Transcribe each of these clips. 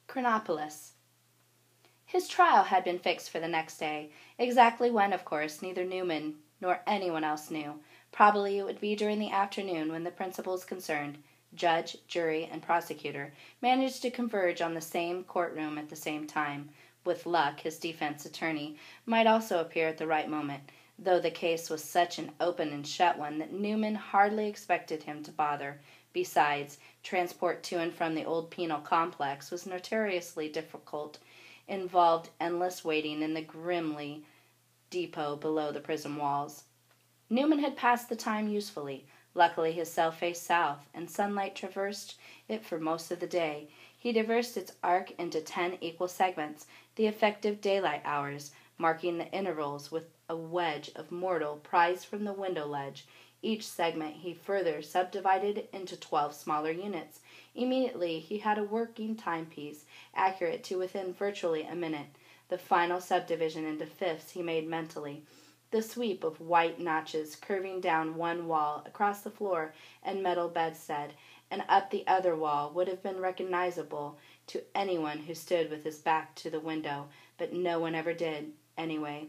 Chronopolis. His trial had been fixed for the next day. Exactly when, of course, neither Newman nor anyone else knew. Probably it would be during the afternoon when the principals concerned, judge, jury, and prosecutor, managed to converge on the same courtroom at the same time. With luck, his defense attorney might also appear at the right moment, though the case was such an open and shut one that Newman hardly expected him to bother. Besides, transport to and from the old penal complex was notoriously difficult, involved endless waiting in the grimly depot below the prison walls. Newman had passed the time usefully. Luckily his cell faced south, and sunlight traversed it for most of the day. He traversed its arc into 10 equal segments, the effective daylight hours, marking the intervals with a wedge of mortar prized from the window ledge. Each segment he further subdivided into 12 smaller units. Immediately he had a working timepiece, accurate to within virtually a minute. The final subdivision into fifths he made mentally. The sweep of white notches curving down one wall across the floor and metal bedstead and up the other wall would have been recognizable to anyone who stood with his back to the window, but no one ever did, anyway.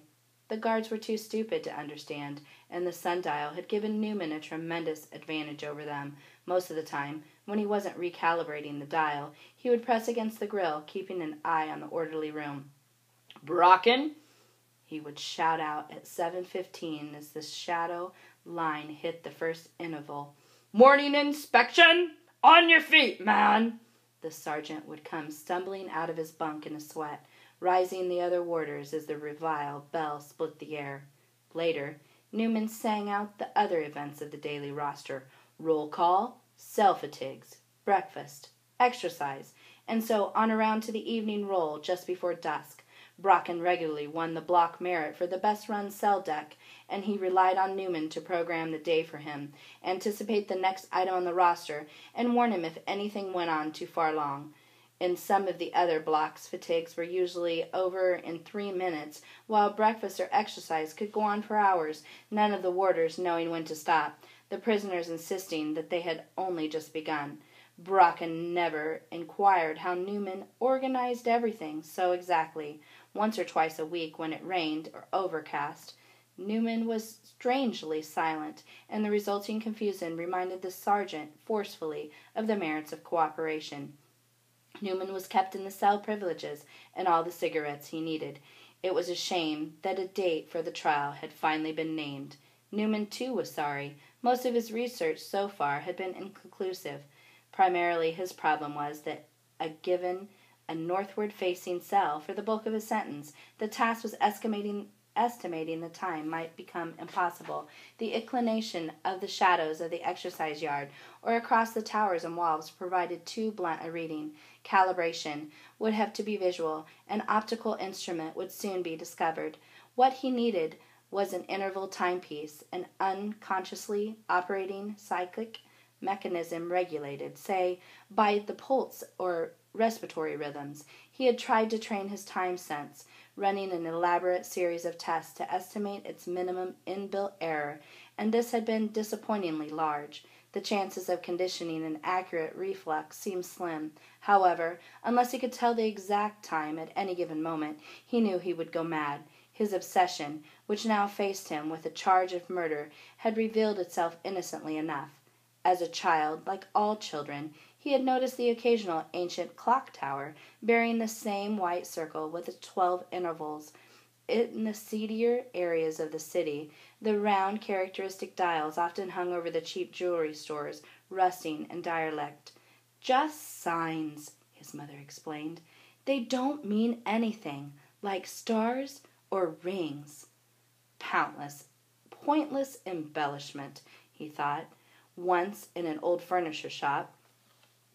The guards were too stupid to understand, and the sundial had given Newman a tremendous advantage over them. Most of the time, when he wasn't recalibrating the dial, he would press against the grill, keeping an eye on the orderly room. "Brocken!" he would shout out at 7:15 as the shadow line hit the first interval. "Morning inspection! On your feet, man!" The sergeant would come stumbling out of his bunk in a sweat, rising the other warders as the reveille bell split the air. Later, Newman sang out the other events of the daily roster: roll call, cell-fatigues, breakfast, exercise, and so on around to the evening roll just before dusk. Brocken regularly won the block merit for the best-run cell deck, and he relied on Newman to program the day for him, anticipate the next item on the roster, and warn him if anything went on too far long. In some of the other blocks, fatigues were usually over in 3 minutes, while breakfast or exercise could go on for hours, none of the warders knowing when to stop, the prisoners insisting that they had only just begun. Brocken never inquired how Newman organized everything so exactly. Once or twice a week, when it rained or overcast, Newman was strangely silent, and the resulting confusion reminded the sergeant forcefully of the merits of cooperation. Newman was kept in the cell privileges and all the cigarettes he needed. It was a shame that a date for the trial had finally been named. Newman, too, was sorry. Most of his research so far had been inconclusive. Primarily his problem was that given a northward-facing cell for the bulk of his sentence, the task was estimating the time might become impossible. The inclination of the shadows of the exercise yard or across the towers and walls provided too blunt a reading. Calibration would have to be visual. An optical instrument would soon be discovered. What he needed was an interval timepiece, an unconsciously operating cyclic mechanism regulated, say, by the pulse or respiratory rhythms. He had tried to train his time sense, running an elaborate series of tests to estimate its minimum inbuilt error, and this had been disappointingly large. The chances of conditioning an accurate reflex seemed slim. However, unless he could tell the exact time at any given moment, he knew he would go mad. His obsession, which now faced him with a charge of murder, had revealed itself innocently enough. As a child, like all children, he had noticed the occasional ancient clock tower bearing the same white circle with its 12 intervals. In the seedier areas of the city, the round, characteristic dials often hung over the cheap jewelry stores, rusting and derelict. "Just signs," his mother explained. "They don't mean anything, like stars or rings." Pointless embellishment, he thought. Once, in an old furniture shop,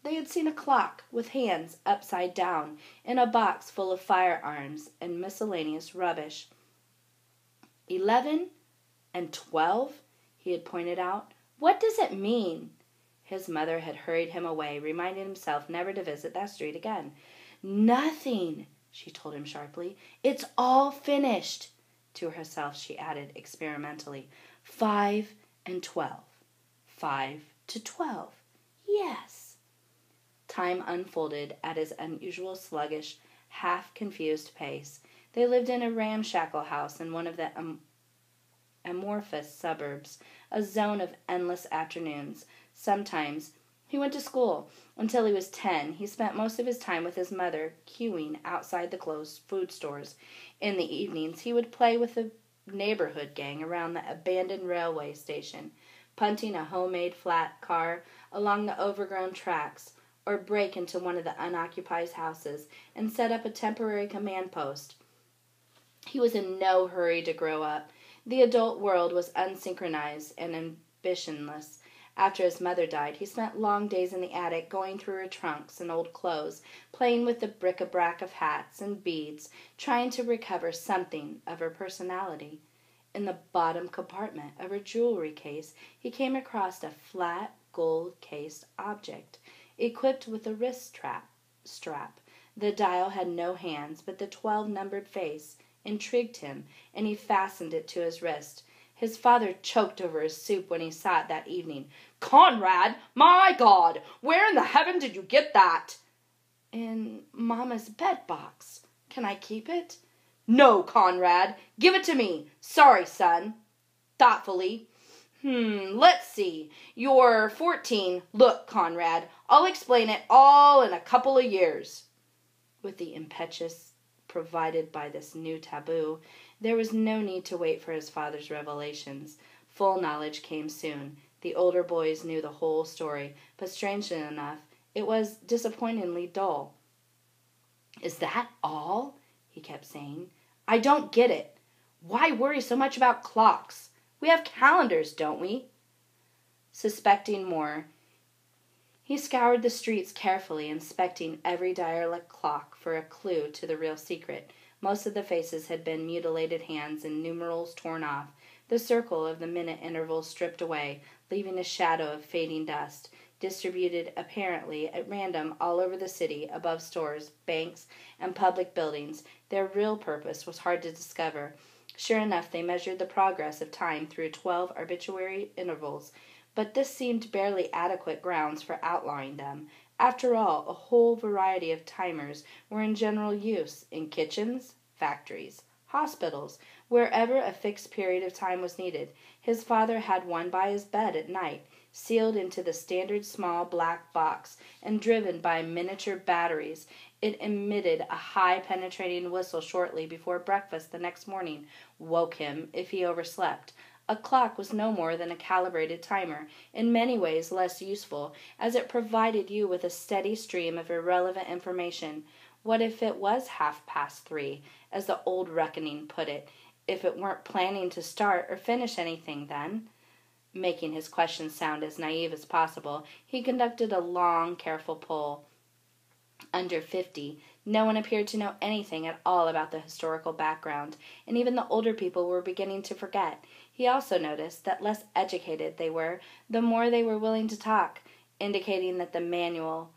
they had seen a clock with hands upside down in a box full of firearms and miscellaneous rubbish. 11 and 12, he had pointed out. "What does it mean?" His mother had hurried him away, reminding himself never to visit that street again. "Nothing," she told him sharply. "It's all finished." To herself she added experimentally, 5 and 12. 5 to 12. Yes. Time unfolded at his unusual sluggish, half-confused pace. They lived in a ramshackle house in one of the amorphous suburbs, a zone of endless afternoons. Sometimes he went to school. Until he was 10, he spent most of his time with his mother, queuing outside the closed food stores. In the evenings, he would play with the neighborhood gang around the abandoned railway station, punting a homemade flat car along the overgrown tracks, or break into one of the unoccupied houses and set up a temporary command post. He was in no hurry to grow up. The adult world was unsynchronized and ambitionless. After his mother died, he spent long days in the attic going through her trunks and old clothes, playing with the bric-a-brac of hats and beads, trying to recover something of her personality. In the bottom compartment of her jewelry case, he came across a flat, gold-cased object, equipped with a wrist strap. The dial had no hands, but the 12-numbered face intrigued him, and he fastened it to his wrist. His father choked over his soup when he saw it that evening. "Conrad, my God, where in the heaven did you get that?" "In Mama's bed box. Can I keep it?" "No, Conrad, give it to me. Sorry, son." Thoughtfully, let's see. You're 14. Look, Conrad, I'll explain it all in a couple of years. With the impetus provided by this new taboo, there was no need to wait for his father's revelations. Full knowledge came soon. The older boys knew the whole story, but strangely enough, it was disappointingly dull. "Is that all?" he kept saying. "I don't get it. Why worry so much about clocks? We have calendars, don't we?" Suspecting more, he scoured the streets carefully, inspecting every dial clock for a clue to the real secret. Most of the faces had been mutilated hands and numerals torn off, the circle of the minute intervals stripped away, leaving a shadow of fading dust, distributed apparently at random all over the city, above stores, banks, and public buildings. Their real purpose was hard to discover. Sure enough, they measured the progress of time through 12 arbitrary intervals, but this seemed barely adequate grounds for outlawing them. After all, a whole variety of timers were in general use in kitchens, factories, hospitals, wherever a fixed period of time was needed. His father had one by his bed at night, sealed into the standard small black box and driven by miniature batteries. It emitted a high penetrating whistle shortly before breakfast the next morning, woke him if he overslept. A clock was no more than a calibrated timer, in many ways less useful, as it provided you with a steady stream of irrelevant information. What if it was 3:30, as the old reckoning put it, if it weren't planning to start or finish anything then? Making his question sound as naive as possible, he conducted a long, careful poll. Under 50, no one appeared to know anything at all about the historical background, and even the older people were beginning to forget. He also noticed that less educated they were, the more they were willing to talk, indicating that the manual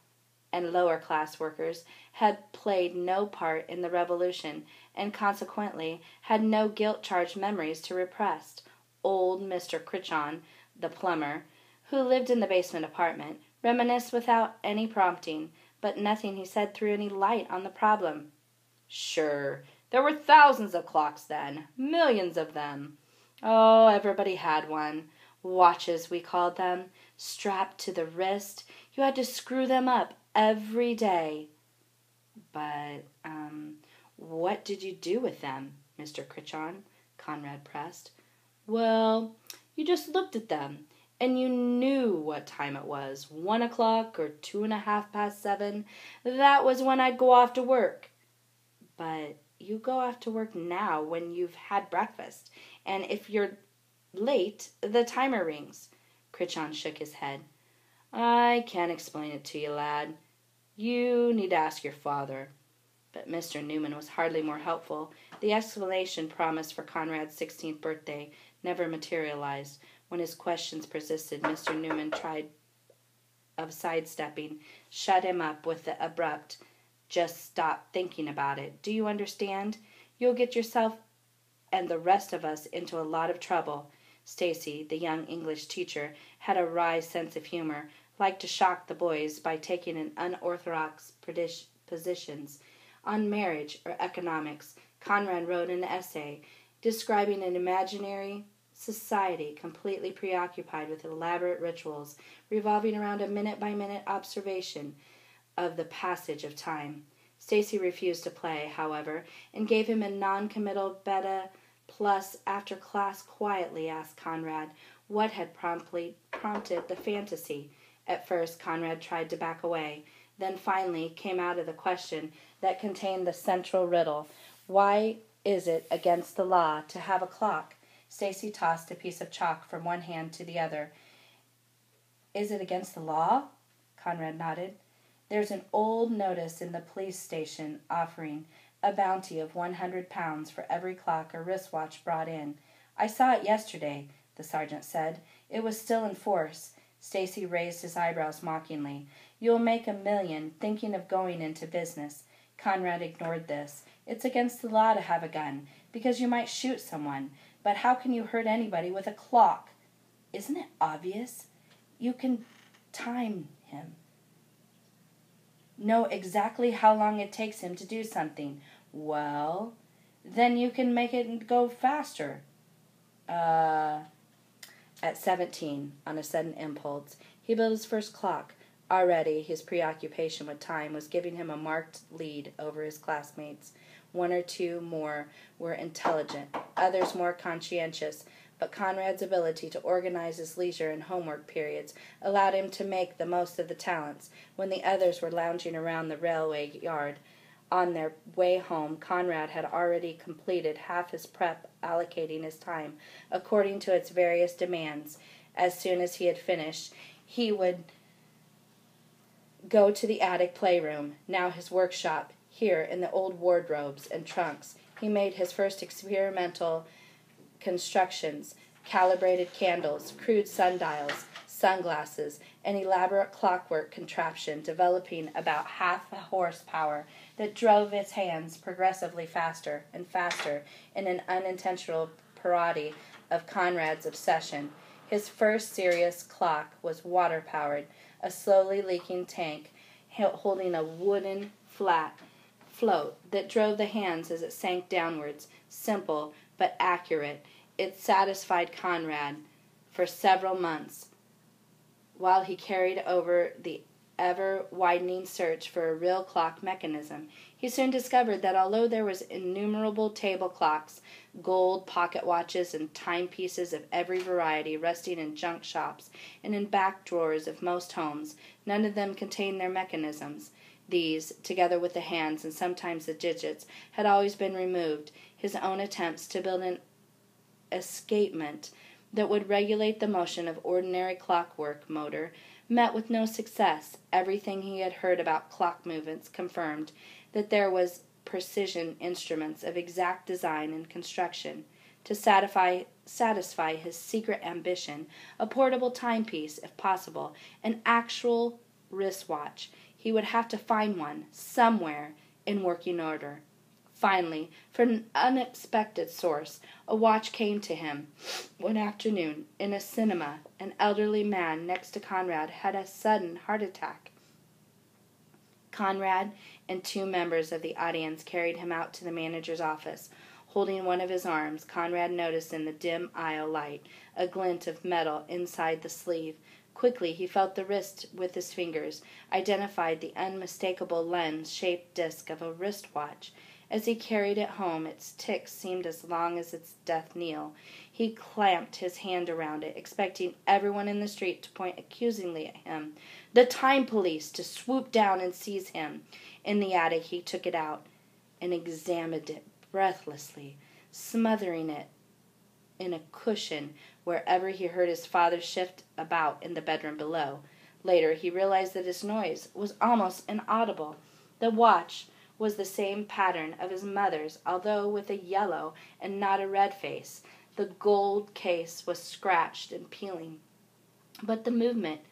and lower-class workers had played no part in the revolution, and consequently had no guilt-charged memories to repress. Old Mr. Critchon, the plumber, who lived in the basement apartment, reminisced without any prompting, but nothing he said threw any light on the problem. "Sure, there were thousands of clocks then, millions of them. Oh, everybody had one. Watches, we called them, strapped to the wrist. You had to screw them up every day." "But, what did you do with them, Mr. Critchon?" Conrad pressed. "Well, you just looked at them, and you knew what time it was, 1 o'clock or 2:30 past 7. That was when I'd go off to work." "But you go off to work now when you've had breakfast, and if you're late, the timer rings." Critchon shook his head. "I can't explain it to you, lad. You need to ask your father." But Mr. Newman was hardly more helpful. The explanation promised for Conrad's 16th birthday never materialized. When his questions persisted, Mr. Newman tried of sidestepping, shut him up with the abrupt, "Just stop thinking about it. Do you understand? You'll get yourself and the rest of us into a lot of trouble." Stacy, the young English teacher, had a wry sense of humor. liked to shock the boys by taking an unorthodox positions on marriage or economics. Conrad wrote an essay describing an imaginary society completely preoccupied with elaborate rituals revolving around a minute-by-minute observation of the passage of time. Stacy refused to play, however, and gave him a non-committal beta plus after class. Quietly asked Conrad what had prompted the fantasy. At first, Conrad tried to back away, then finally came out of the question that contained the central riddle. Why is it against the law to have a clock? Stacy tossed a piece of chalk from one hand to the other. Is it against the law? Conrad nodded. There's an old notice in the police station offering a bounty of £100 for every clock or wristwatch brought in. I saw it yesterday, the sergeant said. It was still in force. Stacy raised his eyebrows mockingly. You'll make $1 million thinking of going into business. Conrad ignored this. It's against the law to have a gun, because you might shoot someone. But how can you hurt anybody with a clock? Isn't it obvious? You can time him. Know exactly how long it takes him to do something. Well, then you can make it go faster. At 17, on a sudden impulse, he built his first clock. Already, his preoccupation with time was giving him a marked lead over his classmates. One or two more were intelligent, others more conscientious, but Conrad's ability to organize his leisure and homework periods allowed him to make the most of the talents. When the others were lounging around the railway yard on their way home, Conrad had already completed half his prep, allocating his time according to its various demands. As soon as he had finished, he would go to the attic playroom, now his workshop. Here, in the old wardrobes and trunks, he made his first experimental constructions, calibrated candles, crude sundials, sunglasses, an elaborate clockwork contraption developing about half the horsepower that drove its hands progressively faster and faster in an unintentional parody of Conrad's obsession. His first serious clock was water-powered, a slowly leaking tank holding a wooden float that drove the hands as it sank downwards. Simple but accurate, it satisfied Conrad for several months while he carried over the ever-widening search for a real clock mechanism. He soon discovered that although there was innumerable table clocks, gold pocket watches, and timepieces of every variety resting in junk shops and in back drawers of most homes, none of them contained their mechanisms. These, together with the hands and sometimes the digits, had always been removed. His own attempts to build an escapement that would regulate the motion of ordinary clockwork motor met with no success. Everything he had heard about clock movements confirmed that there was precision instruments of exact design and construction. To satisfy his secret ambition, a portable timepiece, if possible, an actual wristwatch, he would have to find one somewhere in working order. Finally, from an unexpected source, a watch came to him. One afternoon, in a cinema, an elderly man next to Conrad had a sudden heart attack. Conrad and two members of the audience carried him out to the manager's office. Holding one of his arms, Conrad noticed in the dim aisle light a glint of metal inside the sleeve. Quickly he felt the wrist with his fingers, identified the unmistakable lens-shaped disc of a wristwatch. As he carried it home, its ticks seemed as long as its death knell. He clamped his hand around it, expecting everyone in the street to point accusingly at him. The time police to swoop down and seize him. In the attic he took it out and examined it breathlessly, smothering it in a cushion wherever he heard his father shift about in the bedroom below. Later he realized that his noise was almost inaudible. The watch was the same pattern of his mother's, although with a yellow and not a red face. The gold case was scratched and peeling, but the movement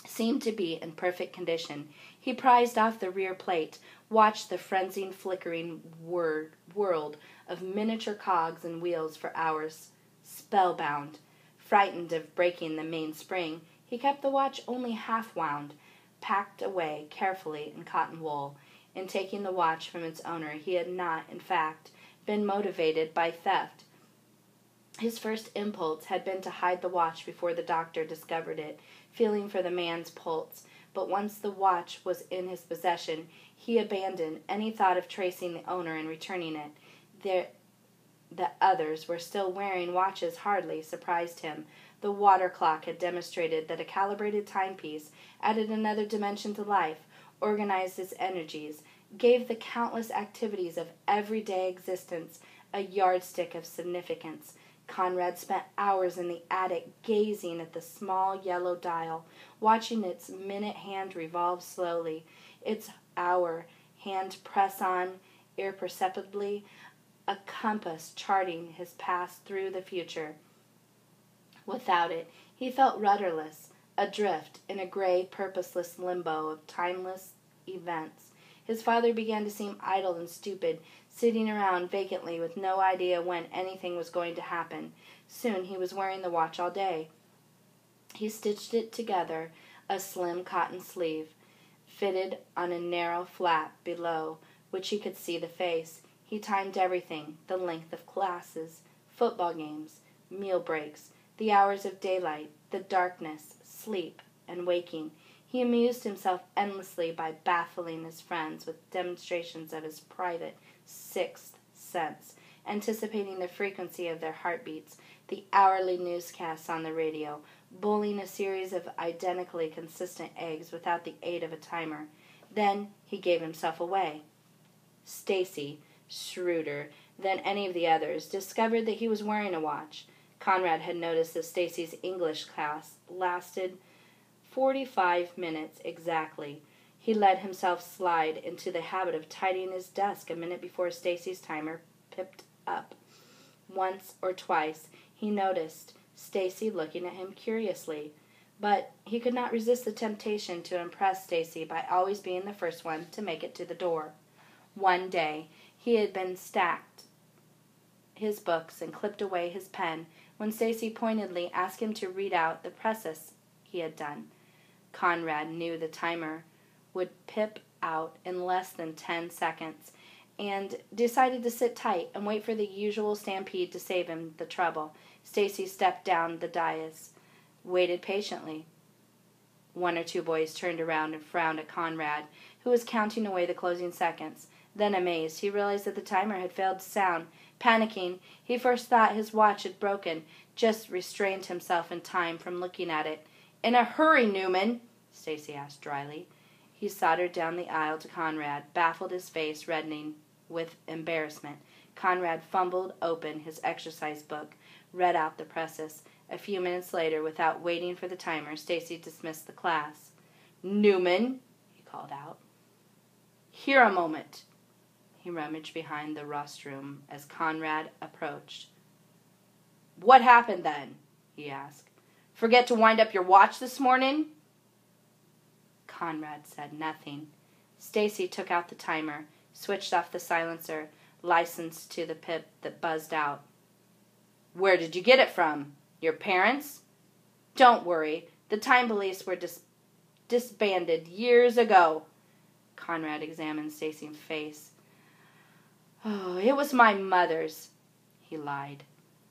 seemed to be in perfect condition. He prized off the rear plate, watched the frenzied flickering world of miniature cogs and wheels for hours, spellbound. Frightened of breaking the main spring, he kept the watch only half wound, packed away carefully in cotton wool. In taking the watch from its owner, he had not, in fact, been motivated by theft. His first impulse had been to hide the watch before the doctor discovered it, feeling for the man's pulse. But once the watch was in his possession, he abandoned any thought of tracing the owner and returning it. The others were still wearing watches hardly surprised him. The water clock had demonstrated that a calibrated timepiece added another dimension to life, organized his energies, gave the countless activities of everyday existence a yardstick of significance. Conrad spent hours in the attic gazing at the small yellow dial, watching its minute hand revolve slowly, its hour hand press on imperceptibly, a compass charting his path through the future. Without it, he felt rudderless, adrift in a gray, purposeless limbo of timeless events. His father began to seem idle and stupid, sitting around vacantly with no idea when anything was going to happen. Soon he was wearing the watch all day. He stitched it together, a slim cotton sleeve, fitted on a narrow flap below, which he could see the face. He timed everything, the length of classes, football games, meal breaks, the hours of daylight, the darkness, sleep, and waking. He amused himself endlessly by baffling his friends with demonstrations of his private sixth sense, anticipating the frequency of their heartbeats, the hourly newscasts on the radio, bullying a series of identically consistent eggs without the aid of a timer. Then he gave himself away. Stacy, shrewder than any of the others, discovered that he was wearing a watch. Conrad had noticed that Stacy's English class lasted 45 minutes exactly. He let himself slide into the habit of tidying his desk a minute before Stacy's timer pipped up. Once or twice he noticed Stacy looking at him curiously, but he could not resist the temptation to impress Stacy by always being the first one to make it to the door. One day he had been stacked his books and clipped away his pen when Stacy pointedly asked him to read out the precis he had done. Conrad knew the timer would pip out in less than 10 seconds and decided to sit tight and wait for the usual stampede to save him the trouble. Stacy stepped down the dais, waited patiently. One or two boys turned around and frowned at Conrad, who was counting away the closing seconds. Then, amazed, he realized that the timer had failed to sound. Panicking, he first thought his watch had broken, just restrained himself in time from looking at it. "In a hurry, Newman?" Stacy asked dryly. He sauntered down the aisle to Conrad, baffled, his face reddening with embarrassment. Conrad fumbled open his exercise book, read out the precis. A few minutes later, without waiting for the timer, Stacy dismissed the class. "Newman," he called out. "Here a moment." He rummaged behind the rostrum as Conrad approached. "What happened then?" he asked. "Forget to wind up your watch this morning?" Conrad said nothing. Stacy took out the timer, switched off the silencer, licensed to the pip that buzzed out. "Where did you get it from? Your parents?" "Don't worry. The time police were disbanded years ago." Conrad examined Stacy's face. "Oh, it was my mother's," he lied.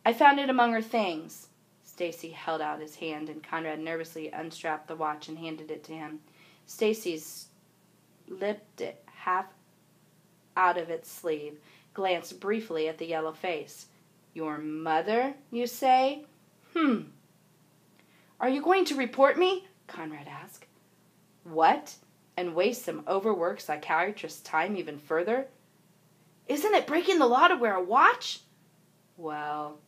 "I found it among her things." Stacy held out his hand, and Conrad nervously unstrapped the watch and handed it to him. Stacy slipped it half out of its sleeve, glanced briefly at the yellow face. "Your mother, you say? Are you going to report me?" Conrad asked. "What? And waste some overworked psychiatrist's time even further?" "Isn't it breaking the law to wear a watch?" "Well,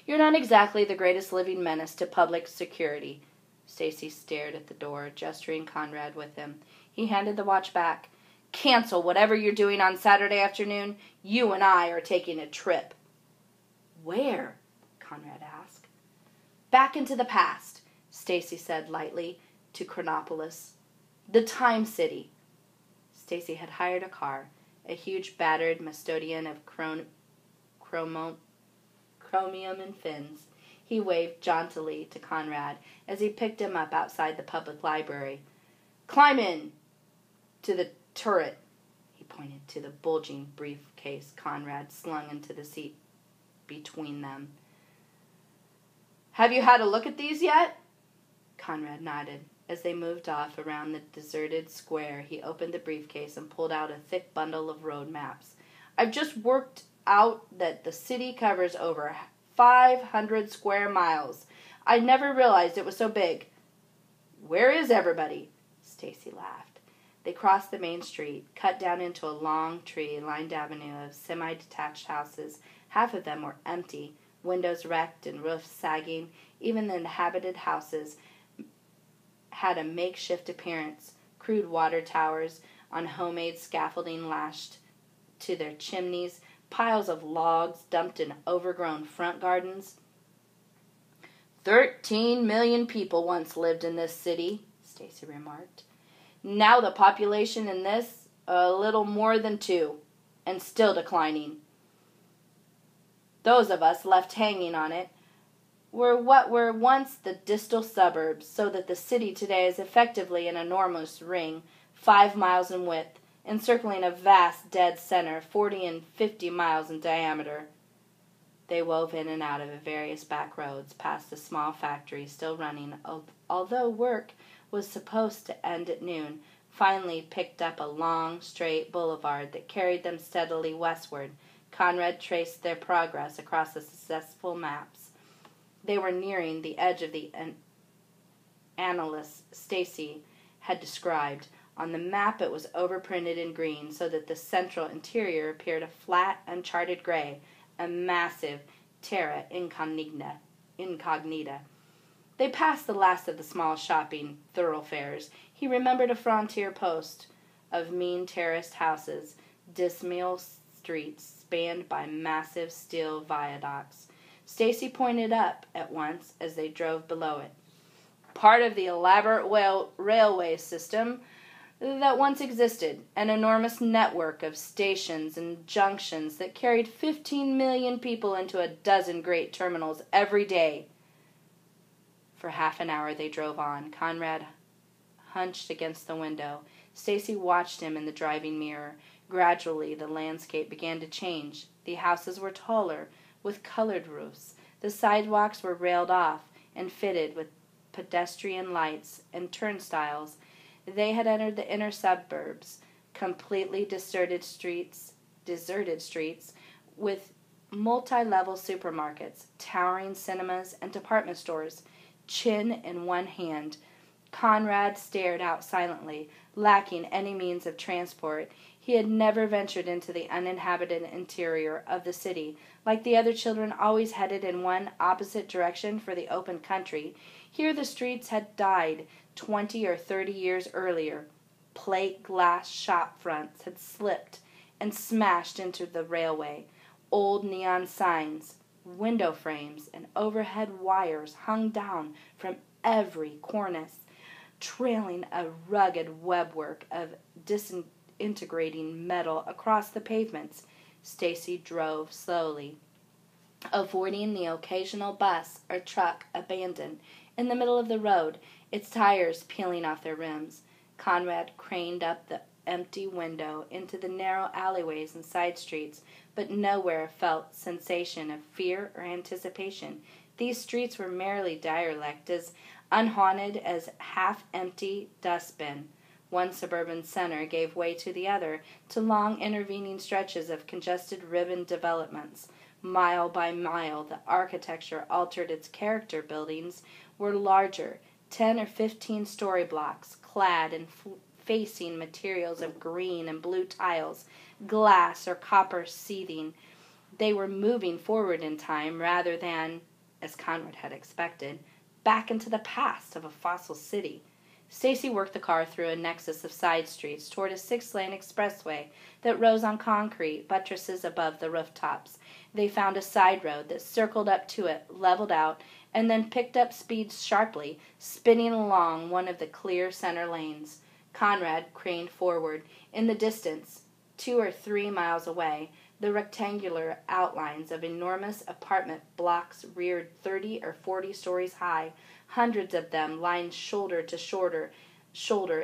you're not exactly the greatest living menace to public security." Stacy stared at the door, gesturing Conrad with him. He handed the watch back. "Cancel whatever you're doing on Saturday afternoon. You and I are taking a trip." "Where?" Conrad asked. "Back into the past," Stacy said lightly, "to Chronopolis. The Time City." Stacy had hired a car, a huge battered Mastodian of chromium and fins. He waved jauntily to Conrad as he picked him up outside the public library. "Climb in to the turret." He pointed to the bulging briefcase Conrad slung into the seat between them. "Have you had a look at these yet?" Conrad nodded. As they moved off around the deserted square, he opened the briefcase and pulled out a thick bundle of road maps. "I've just worked out that the city covers over 500 square miles. I never realized it was so big." "Where is everybody?" Stacy laughed. They crossed the main street, cut down into a long tree-lined avenue of semi-detached houses. Half of them were empty, windows wrecked and roofs sagging. Even the inhabited houses had a makeshift appearance, crude water towers on homemade scaffolding lashed to their chimneys, piles of logs dumped in overgrown front gardens. 13 million people once lived in this city," Stacy remarked. "Now the population in this, a little more than 2, and still declining. Those of us left hanging on it were what were once the distal suburbs, so that the city today is effectively an enormous ring, 5 miles in width, encircling a vast dead center, 40 and 50 miles in diameter." They wove in and out of various back roads, past a small factory still running, although work was supposed to end at noon, finally picked up a long, straight boulevard that carried them steadily westward. Conrad traced their progress across the successful maps. They were nearing the edge of the analysis Stacy had described. On the map it was overprinted in green, so that the central interior appeared a flat, uncharted gray, a massive terra incognita. They passed the last of the small shopping thoroughfares. He remembered a frontier post of mean terraced houses, dismal streets spanned by massive steel viaducts. Stacy pointed up at once as they drove below it. "Part of the elaborate railway system that once existed, an enormous network of stations and junctions that carried 15 million people into a dozen great terminals every day." For half an hour they drove on. Conrad hunched against the window. Stacy watched him in the driving mirror. Gradually the landscape began to change. The houses were taller, with colored roofs. The sidewalks were railed off and fitted with pedestrian lights and turnstiles. They had entered the inner suburbs, completely deserted streets with multi-level supermarkets, towering cinemas, and department stores. Chin in one hand, Conrad stared out silently, lacking any means of transport. He had never ventured into the uninhabited interior of the city. Like the other children, always headed in one opposite direction for the open country. Here the streets had died 20 or 30 years earlier. Plate glass shop fronts had slipped and smashed into the railway. Old neon signs, window frames, and overhead wires hung down from every cornice, trailing a rugged webwork of disintegrating metal across the pavements. Stacy drove slowly, avoiding the occasional bus or truck abandoned in the middle of the road, its tires peeling off their rims. Conrad craned up the empty window into the narrow alleyways and side streets, but nowhere felt sensation of fear or anticipation. These streets were merely derelict, as unhaunted as half-empty dustbin. One suburban center gave way to the other, to long intervening stretches of congested ribbon developments. Mile by mile, the architecture altered its character. Buildings were larger, 10 or 15-story blocks, clad in facing materials of green and blue tiles, glass or copper seathing. They were moving forward in time rather than, as Conrad had expected, back into the past of a fossil city. Stacy worked the car through a nexus of side streets toward a 6-lane expressway that rose on concrete buttresses above the rooftops. They found a side road that circled up to it, leveled out, and then picked up speed sharply, spinning along one of the clear center lanes. Conrad craned forward. In the distance, 2 or 3 miles away, the rectangular outlines of enormous apartment blocks reared 30 or 40 stories high, hundreds of them lying shoulder to shoulder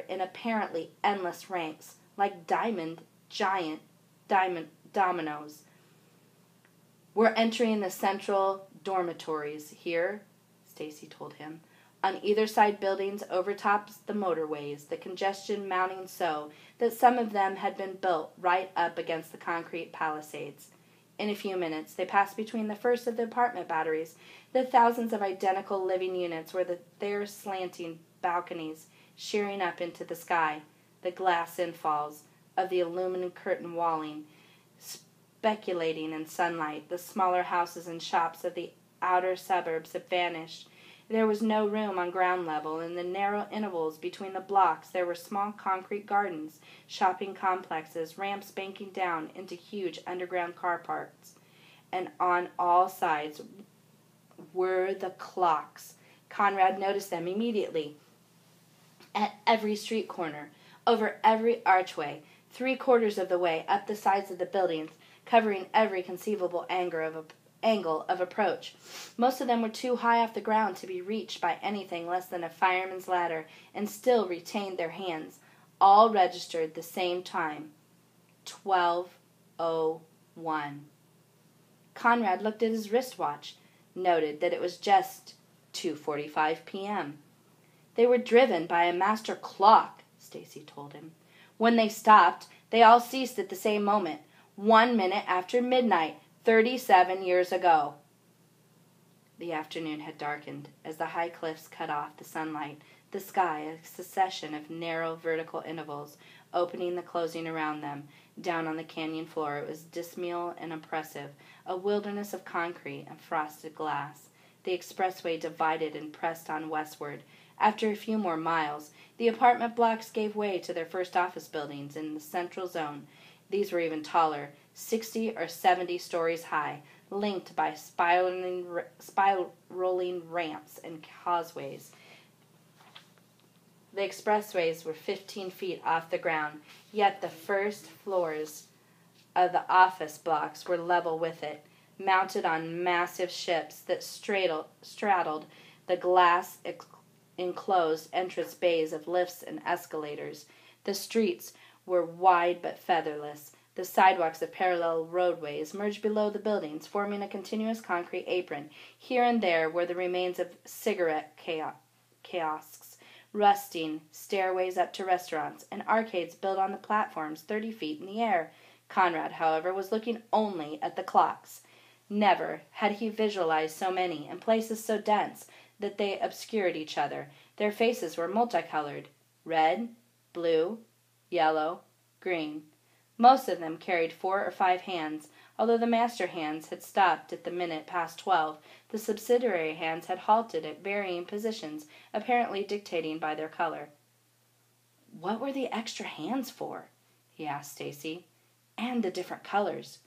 in apparently endless ranks, like giant dominoes. "We're entering the central dormitories here," Stacy told him. "On either side buildings overtops the motorways, the congestion mounting so that some of them had been built right up against the concrete palisades." In a few minutes they passed between the first of the apartment batteries, the thousands of identical living units with their slanting balconies sheering up into the sky, the glass infalls of the aluminum curtain walling speculating in sunlight. The smaller houses and shops of the outer suburbs had vanished. There was no room on ground level. In the narrow intervals between the blocks there were small concrete gardens, shopping complexes, ramps banking down into huge underground car parks. And on all sides were the clocks. Conrad noticed them immediately. At every street corner, over every archway, 3/4 of the way up the sides of the buildings, covering every conceivable angle of approach. Most of them were too high off the ground to be reached by anything less than a fireman's ladder, and still retained their hands. All registered the same time, 12:01. Conrad looked at his wristwatch, noted that it was just 2:45 p.m. "They were driven by a master clock," Stacy told him. "When they stopped, they all ceased at the same moment, 1 minute after midnight, 37 years ago." The afternoon had darkened. As the high cliffs cut off the sunlight, the sky, a succession of narrow vertical intervals, opening and closing around them, down on the canyon floor, it was dismal and oppressive, a wilderness of concrete and frosted glass. The expressway divided and pressed on westward. After a few more miles, the apartment blocks gave way to their first office buildings in the central zone. These were even taller, 60 or 70 stories high, linked by spiraling ramps and causeways. The expressways were 15 feet off the ground, yet the first floors of the office blocks were level with it, mounted on massive ships that straddled the glass enclosed entrance bays of lifts and escalators. The streets were wide but featherless. The sidewalks of parallel roadways merged below the buildings, forming a continuous concrete apron. Here and there were the remains of cigarette kiosks, rusting stairways up to restaurants, and arcades built on the platforms 30 feet in the air. Conrad, however, was looking only at the clocks. Never had he visualized so many, and places so dense that they obscured each other. Their faces were multicolored: red, blue, yellow, green. Most of them carried 4 or 5 hands. Although the master hands had stopped at the minute past 12, the subsidiary hands had halted at varying positions, apparently dictating by their color. "What were the extra hands for?" he asked Stacy. "And the different colors?"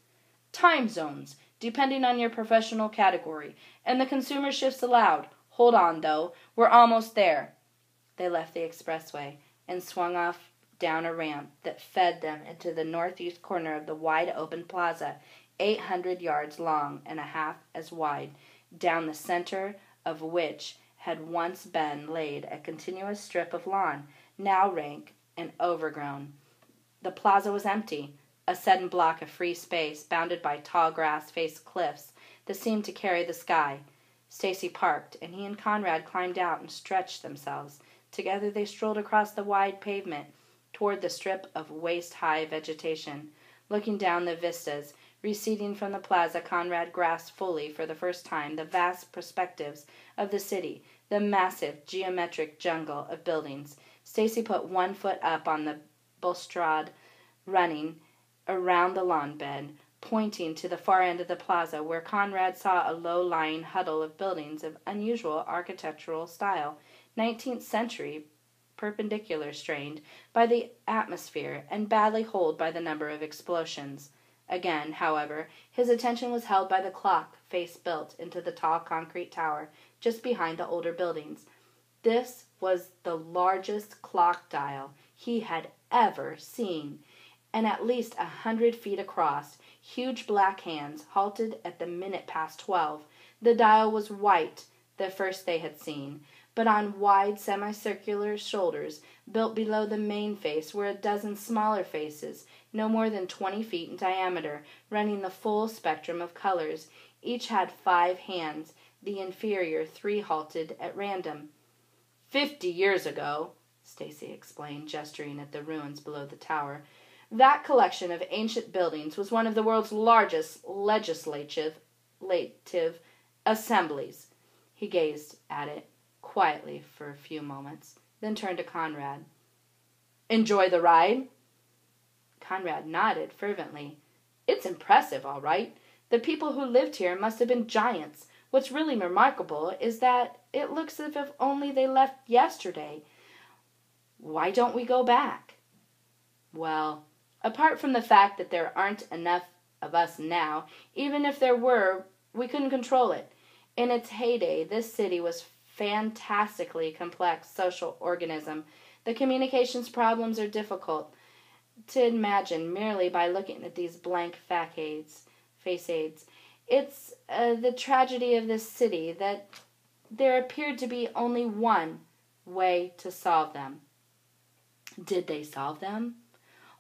"Time zones, depending on your professional category, and the consumer shifts allowed. Hold on, though. We're almost there." They left the expressway and swung off down a ramp that fed them into the northeast corner of the wide-open plaza, 800 yards long and a half as wide, down the center of which had once been laid a continuous strip of lawn, now rank and overgrown. The plaza was empty, a sudden block of free space, bounded by tall grass-faced cliffs that seemed to carry the sky. Stacy parked, and he and Conrad climbed out and stretched themselves. Together they strolled across the wide pavement toward the strip of waist-high vegetation. Looking down the vistas receding from the plaza, Conrad grasped fully for the first time the vast perspectives of the city, the massive geometric jungle of buildings. Stacy put one foot up on the balustrade running around the lawn bed, pointing to the far end of the plaza, where Conrad saw a low-lying huddle of buildings of unusual architectural style, 19th century, perpendicular, strained by the atmosphere and badly holed by the number of explosions. Again, however, his attention was held by the clock face built into the tall concrete tower just behind the older buildings. This was the largest clock dial he had ever seen. and at least 100 feet across. Huge black hands halted at the minute past 12. The dial was white, the first they had seen, but on wide semicircular shoulders, built below the main face, were a dozen smaller faces, no more than 20 feet in diameter, running the full spectrum of colors. Each had 5 hands, the inferior 3 halted at random. 50 years ago, Stacy explained, gesturing at the ruins below the tower, that collection of ancient buildings was one of the world's largest legislative assemblies. He gazed at it quietly for a few moments, then turned to Conrad. Enjoy the ride? Conrad nodded fervently. It's impressive, all right. The people who lived here must have been giants. What's really remarkable is that it looks as if only they left yesterday. Why don't we go back? Well, apart from the fact that there aren't enough of us now, even if there were, we couldn't control it. In its heyday, this city was fantastically complex social organism. The communications problems are difficult to imagine merely by looking at these blank facades. It's the tragedy of this city that there appeared to be only one way to solve them. Did they solve them?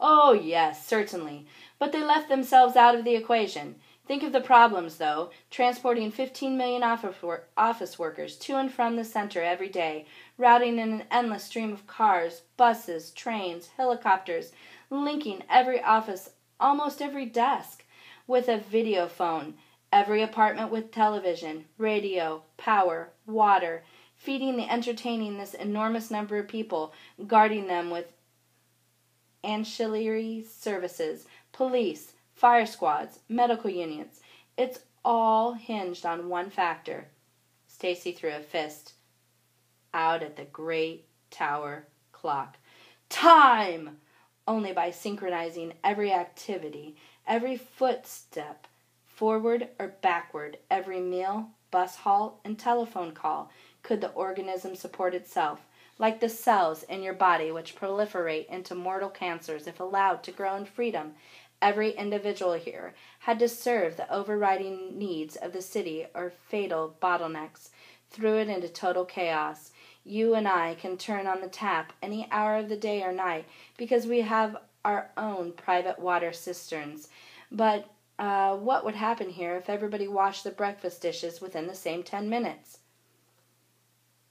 Oh, yes, certainly. But they left themselves out of the equation. Think of the problems, though. Transporting 15 million office workers to and from the center every day, routing in an endless stream of cars, buses, trains, helicopters, linking every office, almost every desk, with a video phone, every apartment with television, radio, power, water, feeding and entertaining this enormous number of people, guarding them with ancillary services, police, fire squads, medical unions. It's all hinged on one factor. Stacy threw a fist out at the great tower clock. Time! Only by synchronizing every activity, every footstep, forward or backward, every meal, bus halt, and telephone call, could the organism support itself, like the cells in your body which proliferate into mortal cancers if allowed to grow in freedom. Every individual here had to serve the overriding needs of the city or fatal bottlenecks, threw it into total chaos. You and I can turn on the tap any hour of the day or night because we have our own private water cisterns. But what would happen here if everybody washed the breakfast dishes within the same 10 minutes?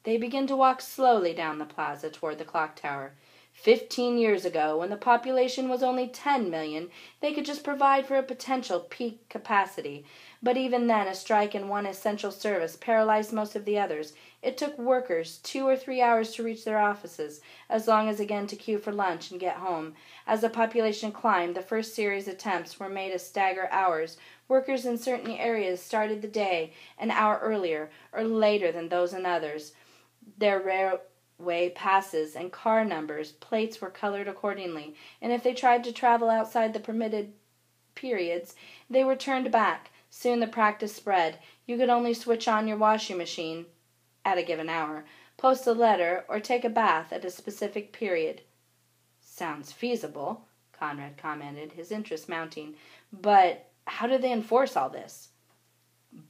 They began to walk slowly down the plaza toward the clock tower. 15 years ago, when the population was only 10 million, they could just provide for a potential peak capacity. But even then, a strike in one essential service paralyzed most of the others. It took workers 2 or 3 hours to reach their offices, as long as again to queue for lunch and get home. As the population climbed, the first series attempts were made to stagger hours. Workers in certain areas started the day an hour earlier or later than those in others. Their railway passes and car numbers, plates were colored accordingly, and if they tried to travel outside the permitted periods, they were turned back. Soon the practice spread. You could only switch on your washing machine at a given hour, post a letter, or take a bath at a specific period. Sounds feasible, Conrad commented, his interest mounting. But how do they enforce all this?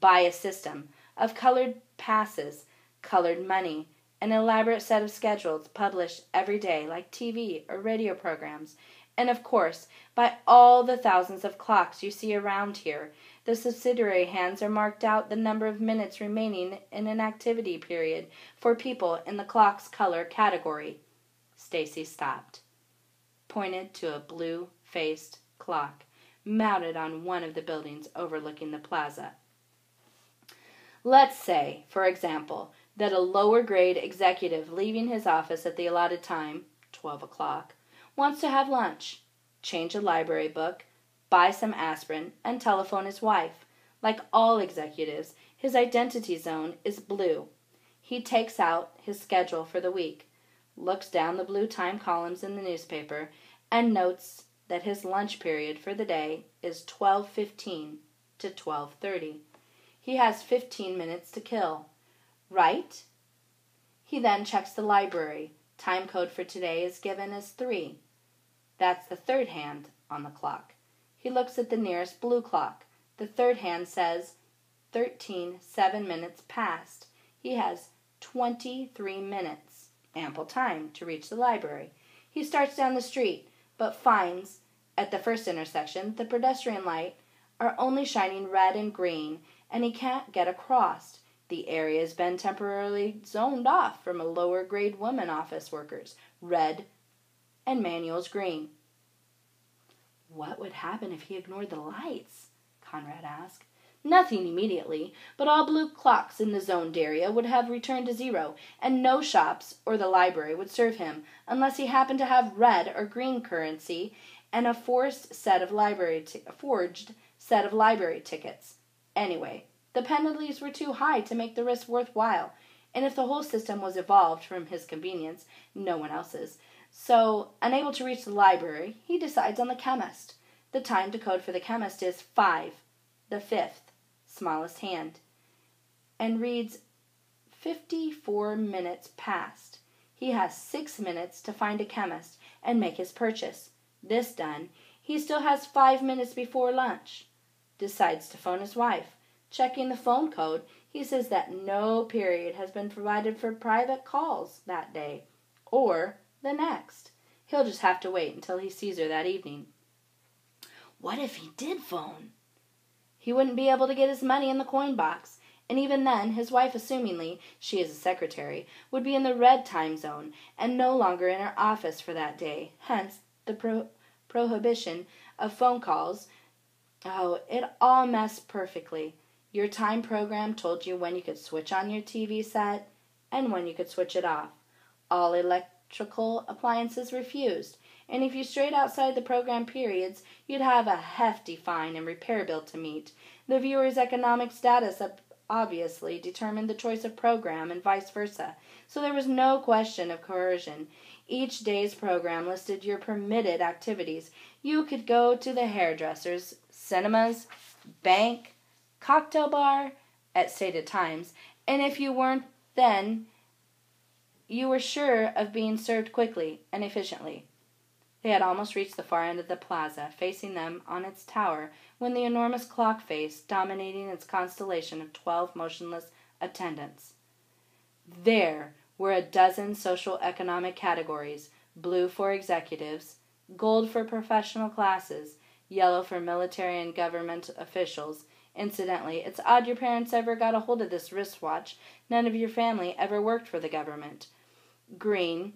By a system of colored passes, colored money, an elaborate set of schedules published every day like TV or radio programs, and of course by all the thousands of clocks you see around here. The subsidiary hands are marked out the number of minutes remaining in an activity period for people in the clock's color category. Stacy stopped, pointed to a blue-faced clock mounted on one of the buildings overlooking the plaza. Let's say, for example, that a lower-grade executive leaving his office at the allotted time, 12 o'clock, wants to have lunch, change a library book, buy some aspirin, and telephone his wife. Like all executives, his identity zone is blue. He takes out his schedule for the week, looks down the blue time columns in the newspaper, and notes that his lunch period for the day is 12:15 to 12:30. He has 15 minutes to kill. Right? He then checks the library. Time code for today is given as 3. That's the third hand on the clock. He looks at the nearest blue clock. The third hand says 7 minutes past. He has 23 minutes, ample time to reach the library. He starts down the street, but finds, at the first intersection, the pedestrian lights are only shining red and green, and he can't get across. The area has been temporarily zoned off from lower grade women office workers, red, and manuals green. What would happen if he ignored the lights? Conrad asked. Nothing immediately, but all blue clocks in the zoned area would have returned to zero, and no shops or the library would serve him unless he happened to have red or green currency and a forged set of library tickets. Anyway, the penalties were too high to make the risk worthwhile, and if the whole system was evolved from his convenience, no one else's. So, unable to reach the library, he decides on the chemist. The time to code for the chemist is 5, the fifth, smallest hand, and reads 54 minutes past. He has 6 minutes to find a chemist and make his purchase. This done, he still has 5 minutes before lunch. Decides to phone his wife. Checking the phone code, he says that no period has been provided for private calls that day, or the next. He'll just have to wait until he sees her that evening. What if he did phone? He wouldn't be able to get his money in the coin box, and even then his wife, assumingly she is a secretary, would be in the red time zone and no longer in her office for that day. Hence the prohibition of phone calls. Oh, it all messed perfectly. Your time program told you when you could switch on your TV set and when you could switch it off. All electrical appliances refused, and if you strayed outside the program periods, you'd have a hefty fine and repair bill to meet. The viewer's economic status obviously determined the choice of program and vice versa, so there was no question of coercion. Each day's program listed your permitted activities. You could go to the hairdresser's, cinemas, bank, cocktail bar at stated times, and if you weren't then, you were sure of being served quickly and efficiently. They had almost reached the far end of the plaza, facing them on its tower, when the enormous clock face, dominating its constellation of 12 motionless attendants. There were a dozen social-economic categories: blue for executives, gold for professional classes, yellow for military and government officials. Incidentally, it's odd your parents ever got a hold of this wristwatch. None of your family ever worked for the government. Green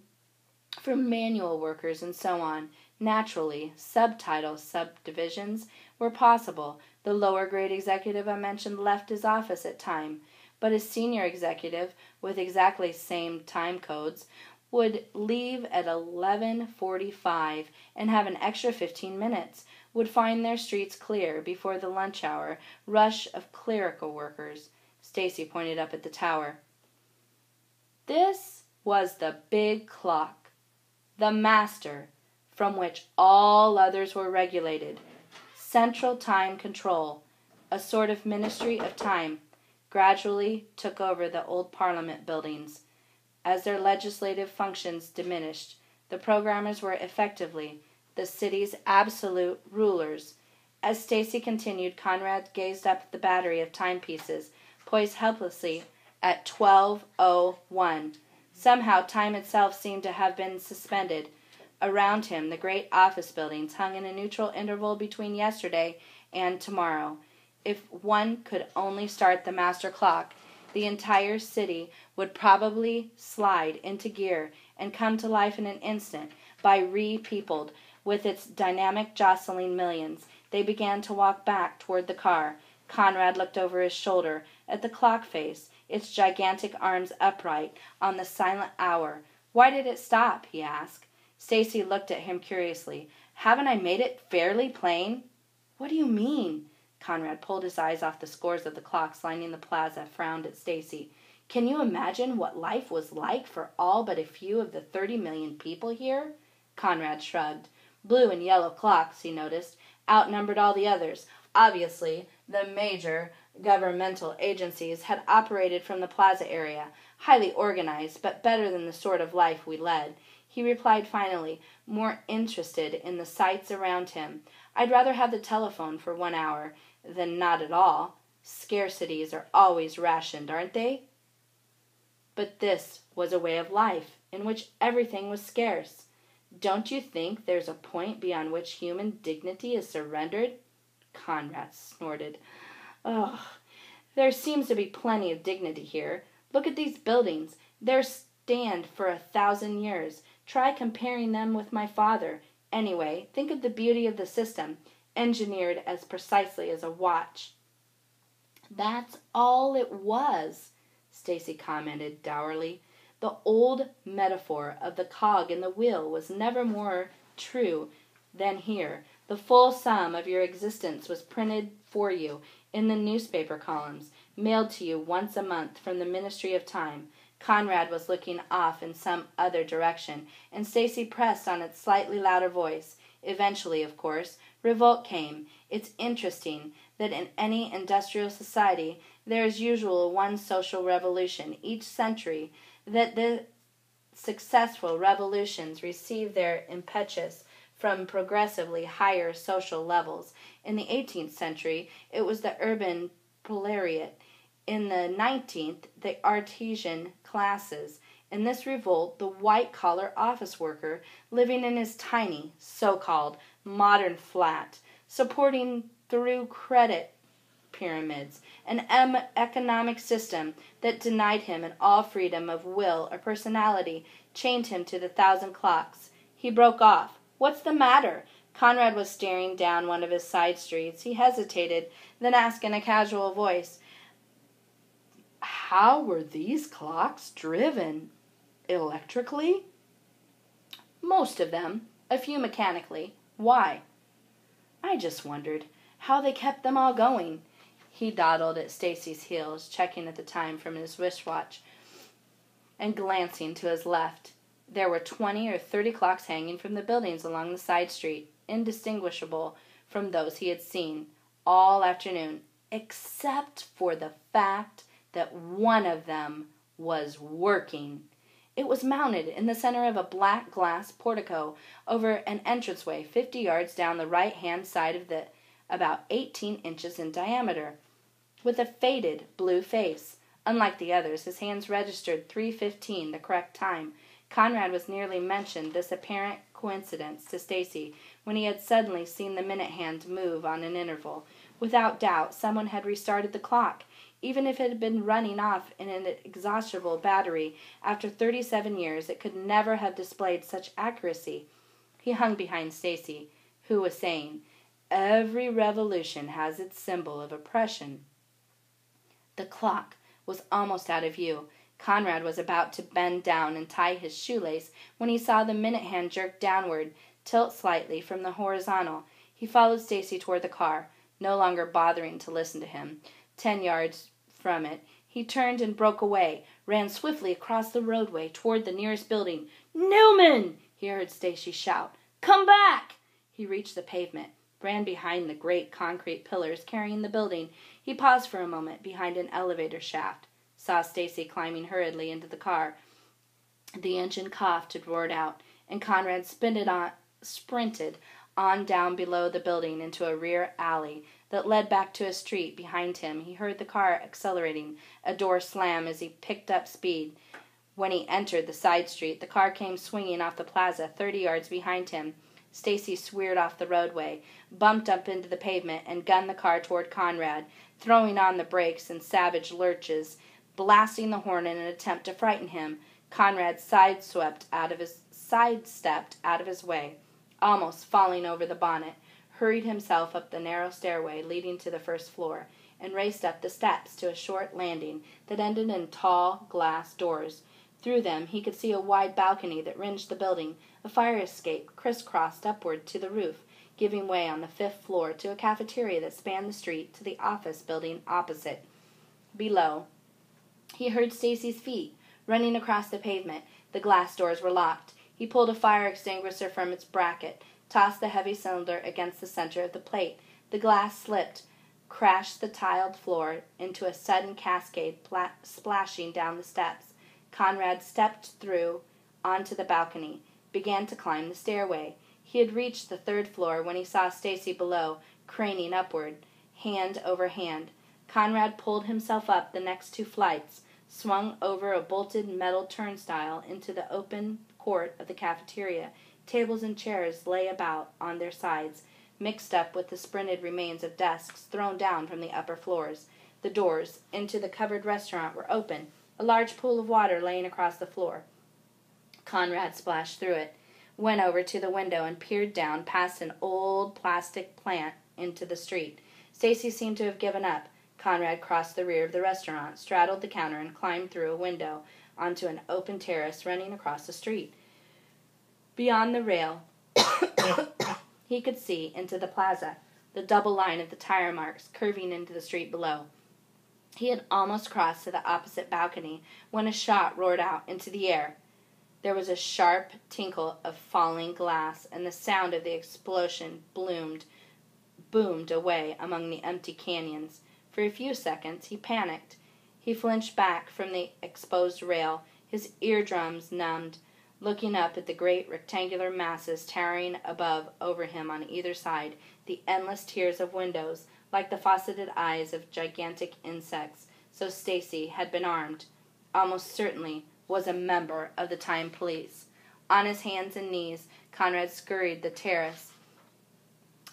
for manual workers, and so on. Naturally, subdivisions were possible. The lower grade executive I mentioned left his office at time, but his senior executive, with exactly same time codes, would leave at 11:45 and have an extra 15 minutes, would find their streets clear before the lunch hour rush of clerical workers. Stacy pointed up at the tower. This was the big clock, the master, from which all others were regulated. Central Time Control, a sort of Ministry of Time, gradually took over the old Parliament buildings. As their legislative functions diminished, the programmers were effectively the city's absolute rulers. As Stacy continued, Conrad gazed up at the battery of timepieces, poised helplessly at 12:01. Somehow time itself seemed to have been suspended. Around him, the great office buildings hung in a neutral interval between yesterday and tomorrow. If one could only start the master clock, the entire city would probably slide into gear and come to life in an instant, by re-peopled with its dynamic jostling millions. They began to walk back toward the car. Conrad looked over his shoulder at the clock face, its gigantic arms upright on the silent hour. Why did it stop? He asked. Stacy looked at him curiously. Haven't I made it fairly plain? What do you mean? Conrad pulled his eyes off the scores of the clocks lining the plaza, frowned at Stacy. Can you imagine what life was like for all but a few of the 30 million people here? Conrad shrugged. Blue and yellow clocks, he noticed, outnumbered all the others. Obviously, the major governmental agencies had operated from the plaza area, highly organized, but better than the sort of life we led. He replied finally, more interested in the sights around him. "I'd rather have the telephone for 1 hour than not at all. Scarcities are always rationed, aren't they?" But this was a way of life in which everything was scarce. Don't you think there's a point beyond which human dignity is surrendered? Conrad snorted. Ugh, there seems to be plenty of dignity here. Look at these buildings. They're stand for 1,000 years. Try comparing them with my father. Anyway, think of the beauty of the system, engineered as precisely as a watch. That's all it was, Stacy commented dourly. The old metaphor of the cog in the wheel was never more true than here. The full sum of your existence was printed for you in the newspaper columns, mailed to you once a month from the Ministry of Time. Conrad was looking off in some other direction, and Stacy pressed on its slightly louder voice. Eventually, of course, revolt came. It's interesting that in any industrial society there is usually one social revolution each century, that the successful revolutions receive their impetus from progressively higher social levels. In the 18th century, it was the urban proletariat. In the 19th, the artisan classes. In this revolt, the white-collar office worker, living in his tiny, so-called, modern flat, supporting through credit pyramids, an economic system that denied him all freedom of will or personality, chained him to the 1,000 clocks. He broke off. "What's the matter?" Conrad was staring down one of his side streets. He hesitated, then asked in a casual voice, "How were these clocks driven? Electrically?" "Most of them. A few mechanically. Why?" "I just wondered how they kept them all going." He dawdled at Stacy's heels, checking at the time from his wristwatch and glancing to his left. There were 20 or 30 clocks hanging from the buildings along the side street, indistinguishable from those he had seen all afternoon, except for the fact that one of them was working. It was mounted in the center of a black glass portico over an entranceway 50 yards down the right-hand side of the about 18 inches in diameter, with a faded blue face. Unlike the others, his hands registered 3:15, the correct time. Conrad was nearly mentioned this apparent coincidence to Stacy when he had suddenly seen the minute hand move on an interval. Without doubt, someone had restarted the clock. Even if it had been running off in an inexhaustible battery, after 37 years it could never have displayed such accuracy. He hung behind Stacy, who was saying, "Every revolution has its symbol of oppression." The clock was almost out of view. Conrad was about to bend down and tie his shoelace when he saw the minute hand jerk downward, tilt slightly from the horizontal. He followed Stacy toward the car, no longer bothering to listen to him. 10 yards from it, he turned and broke away, ran swiftly across the roadway toward the nearest building. "Newman!" he heard Stacy shout. "Come back!" He reached the pavement, ran behind the great concrete pillars carrying the building. He paused for a moment behind an elevator shaft, saw Stacy climbing hurriedly into the car. The engine coughed and roared out, and Conrad sprinted on down below the building into a rear alley that led back to a street behind him. He heard the car accelerating, a door slam as he picked up speed. When he entered the side street, the car came swinging off the plaza 30 yards behind him. Stacy swerved off the roadway, bumped up into the pavement, and gunned the car toward Conrad, throwing on the brakes in savage lurches, blasting the horn in an attempt to frighten him. Conrad sidestepped out of his way, almost falling over the bonnet, hurried himself up the narrow stairway leading to the first floor, and raced up the steps to a short landing that ended in tall glass doors. Through them he could see a wide balcony that ringed the building, a fire escape crisscrossed upward to the roof, giving way on the 5th floor to a cafeteria that spanned the street to the office building opposite. Below, he heard Stacy's feet running across the pavement. The glass doors were locked. He pulled a fire extinguisher from its bracket, tossed the heavy cylinder against the center of the plate. The glass slipped, crashed the tiled floor into a sudden cascade, splashing down the steps. Conrad stepped through onto the balcony. began to climb the stairway. He had reached the 3rd floor when he saw Stacy below, craning upward, hand over hand. Conrad pulled himself up the next 2 flights, swung over a bolted metal turnstile into the open court of the cafeteria. Tables and chairs lay about on their sides, mixed up with the splintered remains of desks thrown down from the upper floors. The doors into the covered restaurant were open, a large pool of water laying across the floor. Conrad splashed through it, went over to the window, and peered down past an old plastic plant into the street. Stacy seemed to have given up. Conrad crossed the rear of the restaurant, straddled the counter, and climbed through a window onto an open terrace running across the street. Beyond the rail, he could see into the plaza, the double line of the tire marks curving into the street below. He had almost crossed to the opposite balcony when a shot roared out into the air. There was a sharp tinkle of falling glass, and the sound of the explosion boomed away among the empty canyons. For a few seconds he panicked. He flinched back from the exposed rail, his eardrums numbed, looking up at the great rectangular masses towering over him on either side, the endless tiers of windows, like the faceted eyes of gigantic insects. So Stacy had been armed. Almost certainly was a member of the Time Police. On his hands and knees, Conrad scurried the terrace,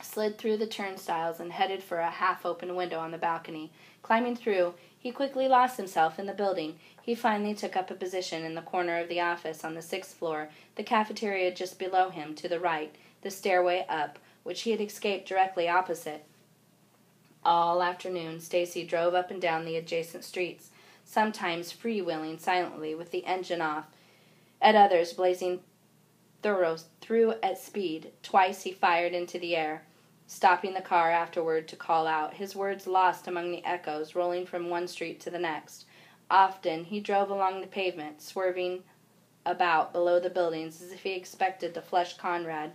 slid through the turnstiles, and headed for a half-open window on the balcony. Climbing through, he quickly lost himself in the building. He finally took up a position in the corner of the office on the 6th floor, the cafeteria just below him to the right, the stairway up, which he had escaped directly opposite. All afternoon, Stacy drove up and down the adjacent streets, sometimes freewheeling silently with the engine off, at others blazing through at speed. Twice he fired into the air, stopping the car afterward to call out, his words lost among the echoes rolling from one street to the next. Often he drove along the pavement, swerving about below the buildings as if he expected to flush Conrad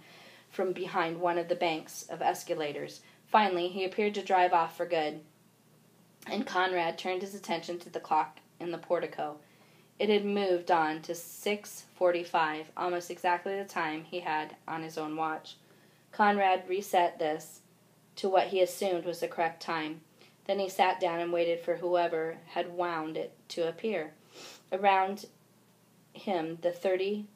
from behind one of the banks of escalators. Finally, he appeared to drive off for good, and Conrad turned his attention to the clock in the portico. It had moved on to 6:45, almost exactly the time he had on his own watch. Conrad reset this to what he assumed was the correct time. Then he sat down and waited for whoever had wound it to appear. Around him, the 30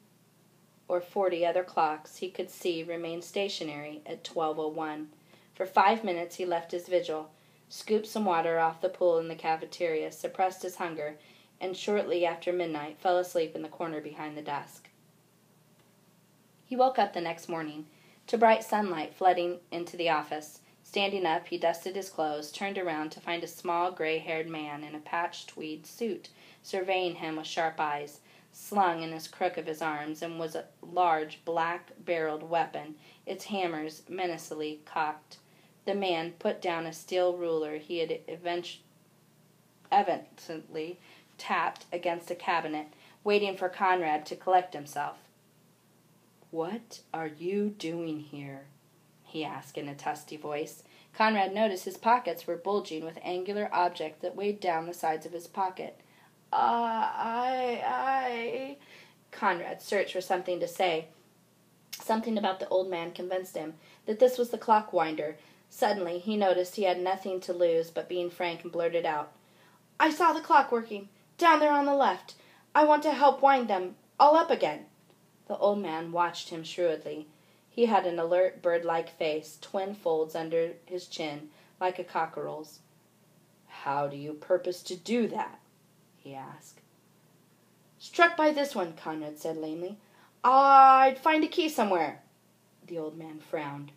or 40 other clocks he could see remained stationary at 12:01. For 5 minutes he left his vigil, scooped some water off the pool in the cafeteria, suppressed his hunger, and shortly after midnight fell asleep in the corner behind the desk. He woke up the next morning to bright sunlight flooding into the office. Standing up, he dusted his clothes, turned around to find a small gray-haired man in a patched tweed suit, surveying him with sharp eyes. Slung in his crook of his arms and was a large black-barreled weapon, its hammers menacingly cocked. The man put down a steel ruler he had evidently tapped against a cabinet, waiting for Conrad to collect himself. "What are you doing here?" he asked in a tusty voice. Conrad noticed his pockets were bulging with angular objects that weighed down the sides of his pocket. Conrad searched for something to say. Something about the old man convinced him that this was the clock winder. Suddenly, he noticed he had nothing to lose but being frank and blurted out, "I saw the clock working, down there on the left. I want to help wind them all up again." The old man watched him shrewdly. He had an alert, bird-like face, twin folds under his chin, like a cockerel's. "How do you purpose to do that?" he asked. "Struck by this one," Conrad said lamely. "I'd find a key somewhere." The old man frowned.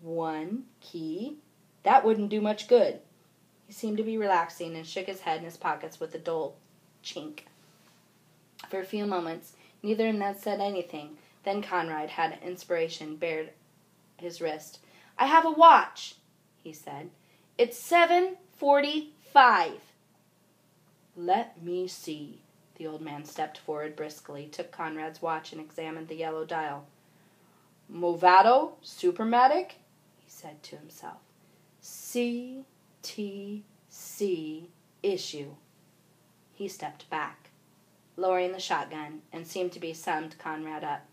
"One key? That wouldn't do much good." He seemed to be relaxing and shook his head in his pockets with a dull chink. For a few moments, neither of them said anything. Then Conrad had an inspiration bared his wrist. "I have a watch," he said. "It's 7:45. "Let me see." The old man stepped forward briskly, took Conrad's watch, and examined the yellow dial. "Movado? Supermatic?" he said to himself. "CTC issue." He stepped back, lowering the shotgun, and seemed to be summed Conrad up.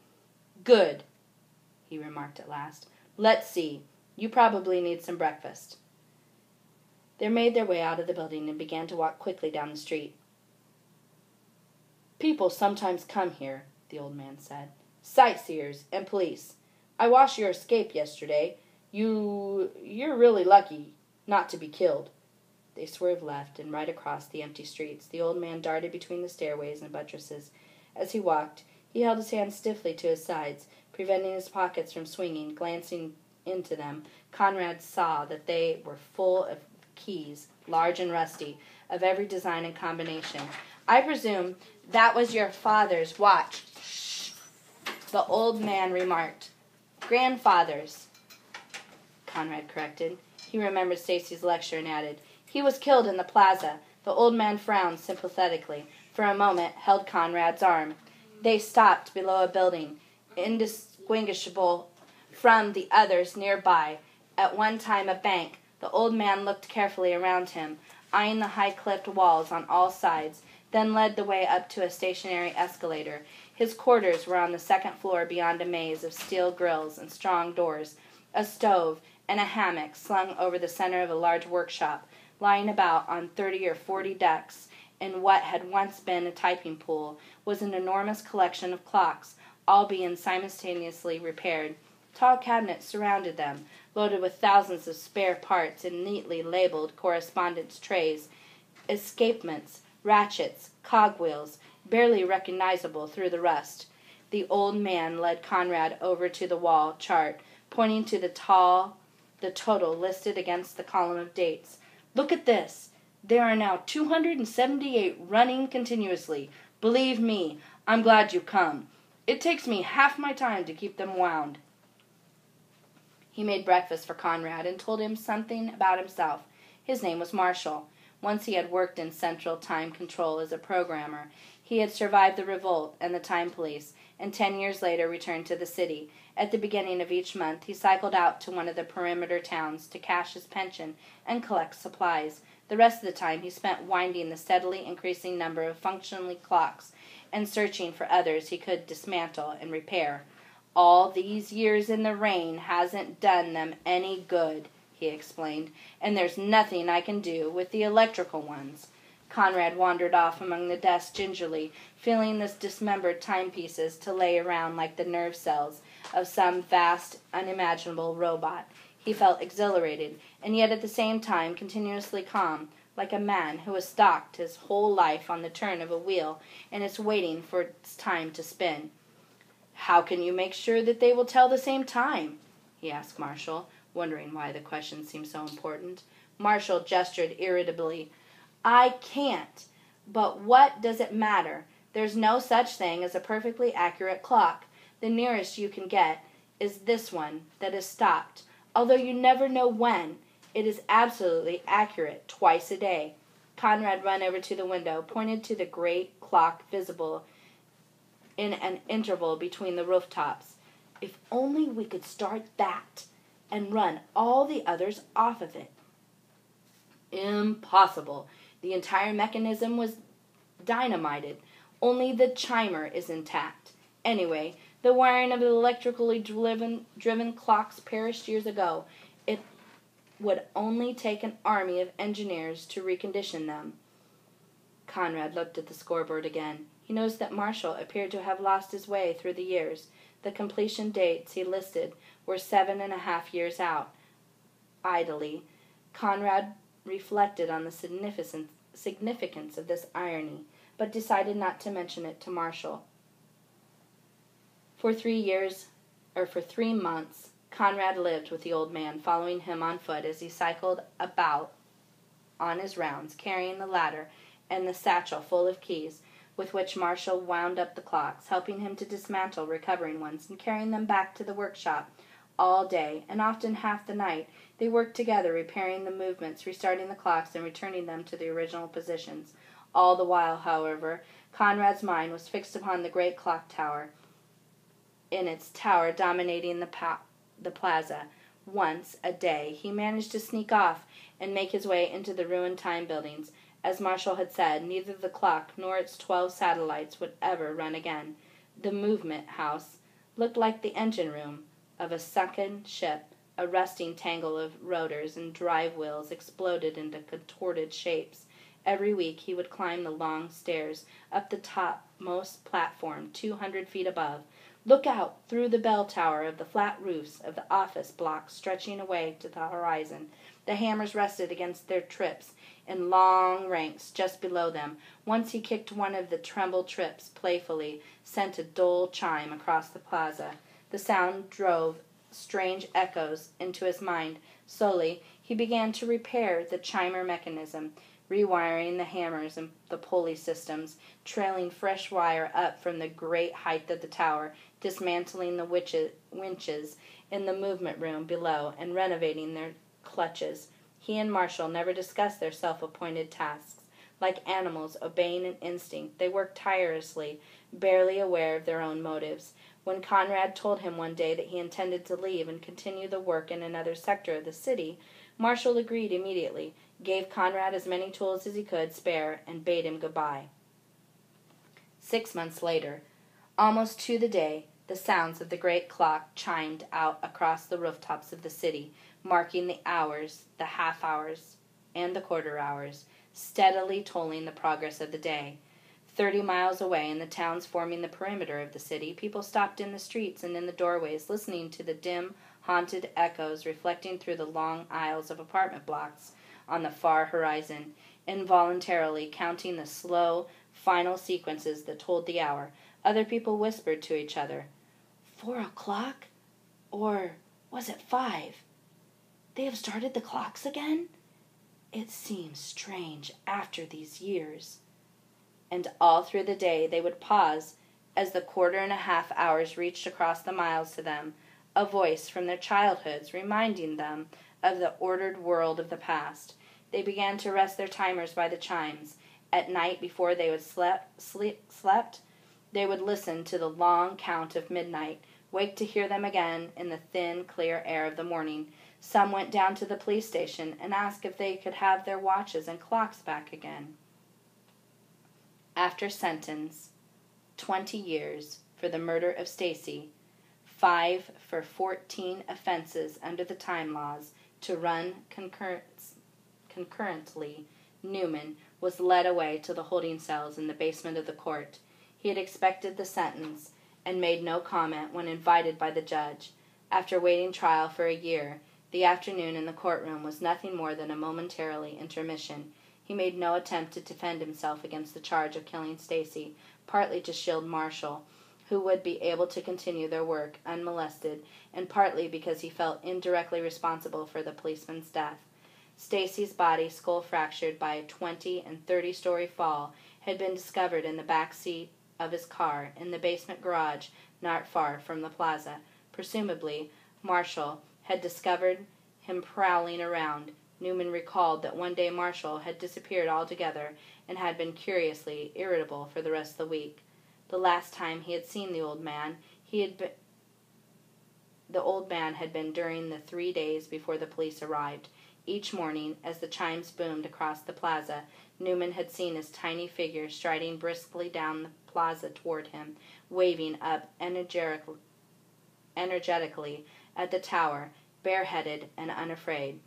Good, he remarked at last. Let's see. You probably need some breakfast. They made their way out of the building and began to walk quickly down the street. People sometimes come here, the old man said. Sightseers and police. I watched your escape yesterday. You're really lucky not to be killed. They swerved left and right across the empty streets. The old man darted between the stairways and buttresses. As he walked, he held his hands stiffly to his sides, preventing his pockets from swinging. Glancing into them, Conrad saw that they were full of keys, large and rusty, of every design and combination. I presume that was your father's watch, the old man remarked. Grandfather's, Conrad corrected. He remembered Stacy's lecture and added, He was killed in the plaza. The old man frowned sympathetically. For a moment, held Conrad's arm. They stopped below a building, indistinguishable from the others nearby. At one time a bank. The old man looked carefully around him, eyeing the high-cliffed walls on all sides, then led the way up to a stationary escalator. His quarters were on the second floor beyond a maze of steel grills and strong doors. A stove and a hammock slung over the center of a large workshop, lying about on 30 or 40 decks in what had once been a typing pool, was an enormous collection of clocks, all being simultaneously repaired. Tall cabinets surrounded them, loaded with thousands of spare parts in neatly labeled correspondence trays, escapements, ratchets, cogwheels, barely recognizable through the rust. The old man led Conrad over to the wall chart, pointing to the total listed against the column of dates. Look at this. There are now 278 running continuously. Believe me, I'm glad you come. It takes me half my time to keep them wound. He made breakfast for Conrad and told him something about himself. His name was Marshall. Once he had worked in Central Time Control as a programmer. He had survived the revolt and the time police, and 10 years later returned to the city. At the beginning of each month, he cycled out to one of the perimeter towns to cash his pension and collect supplies. The rest of the time he spent winding the steadily increasing number of functioning clocks and searching for others he could dismantle and repair. All these years in the rain hasn't done them any good, he explained, and there's nothing I can do with the electrical ones. Conrad wandered off among the desks gingerly, feeling the dismembered timepieces to lay around like the nerve cells of some vast, unimaginable robot. He felt exhilarated, and yet at the same time continuously calm, like a man who has stalked his whole life on the turn of a wheel and is waiting for its time to spin. How can you make sure that they will tell the same time? He asked Marshall, wondering why the question seemed so important. Marshall gestured irritably. I can't. But what does it matter? There's no such thing as a perfectly accurate clock. The nearest you can get is this one that is stopped. Although you never know when, it is absolutely accurate twice a day. Conrad ran over to the window, pointed to the great clock visible in an interval between the rooftops. If only we could start that and run all the others off of it. Impossible. The entire mechanism was dynamited. Only the chimer is intact. Anyway, the wiring of the electrically driven clocks perished years ago. It would only take an army of engineers to recondition them. Conrad looked at the scoreboard again. He noticed that Marshall appeared to have lost his way through the years. The completion dates he listed were 7.5 years out. Idly, Conrad reflected on the significance of this irony, but decided not to mention it to Marshall. For 3 months, Conrad lived with the old man, following him on foot as he cycled about on his rounds, carrying the ladder and the satchel full of keys, with which Marshall wound up the clocks, helping him to dismantle recovering ones and carrying them back to the workshop. All day, and often half the night, they worked together, repairing the movements, restarting the clocks, and returning them to the original positions. All the while, however, Conrad's mind was fixed upon the great clock tower, in its tower dominating the plaza. Once a day, he managed to sneak off and make his way into the ruined time buildings. As Marshall had said, neither the clock nor its 12 satellites would ever run again. The movement house looked like the engine room of a sunken ship. A rusting tangle of rotors and drive wheels exploded into contorted shapes. Every week he would climb the long stairs up the topmost platform 200 feet above, look out through the bell tower of the flat roofs of the office blocks stretching away to the horizon. The hammers rested against their trips in long ranks just below them. Once he kicked one of the tremble trips playfully, sent a dull chime across the plaza. The sound drove strange echoes into his mind. Slowly he began to repair the chimer mechanism, rewiring the hammers and the pulley systems, trailing fresh wire up from the great height of the tower, dismantling the winches in the movement room below, and renovating their clutches. He and Marshall never discussed their self-appointed tasks. Like animals obeying an instinct, they worked tirelessly, barely aware of their own motives. When Conrad told him one day that he intended to leave and continue the work in another sector of the city, Marshall agreed immediately, gave Conrad as many tools as he could spare, and bade him goodbye. 6 months later, almost to the day, the sounds of the great clock chimed out across the rooftops of the city, marking the hours, the half-hours, and the quarter-hours, steadily tolling the progress of the day. 30 miles away, in the towns forming the perimeter of the city, people stopped in the streets and in the doorways, listening to the dim, haunted echoes reflecting through the long aisles of apartment blocks on the far horizon, involuntarily counting the slow, final sequences that told the hour. Other people whispered to each other, 4 o'clock? Or was it 5? They have started the clocks again? It seems strange after these years. And all through the day they would pause as the 1/4 hours reached across the miles to them, a voice from their childhoods reminding them of the ordered world of the past. They began to rest their timers by the chimes. At night, before they would slept, they would listen to the long count of midnight, wake to hear them again in the thin, clear air of the morning. Some went down to the police station and asked if they could have their watches and clocks back again. After sentence, 20 years for the murder of Stacy, 5 for 14 offenses under the time laws to run concurrently, Newman was led away to the holding cells in the basement of the court. He had expected the sentence and made no comment when invited by the judge. After waiting trial for a year, the afternoon in the courtroom was nothing more than a momentary intermission. He made no attempt to defend himself against the charge of killing Stacy, partly to shield Marshall, who would be able to continue their work unmolested, and partly because he felt indirectly responsible for the policeman's death. Stacy's body, skull fractured by a 20- and 30-story fall, had been discovered in the back seat of his car in the basement garage not far from the plaza. Presumably, Marshall had discovered him prowling around. Newman recalled that one day Marshall had disappeared altogether and had been curiously irritable for the rest of the week. The last time he had seen the old man had been during the 3 days before the police arrived. Each morning, as the chimes boomed across the plaza, Newman had seen his tiny figure striding briskly down the plaza toward him, waving up energetically at the tower, bareheaded and unafraid.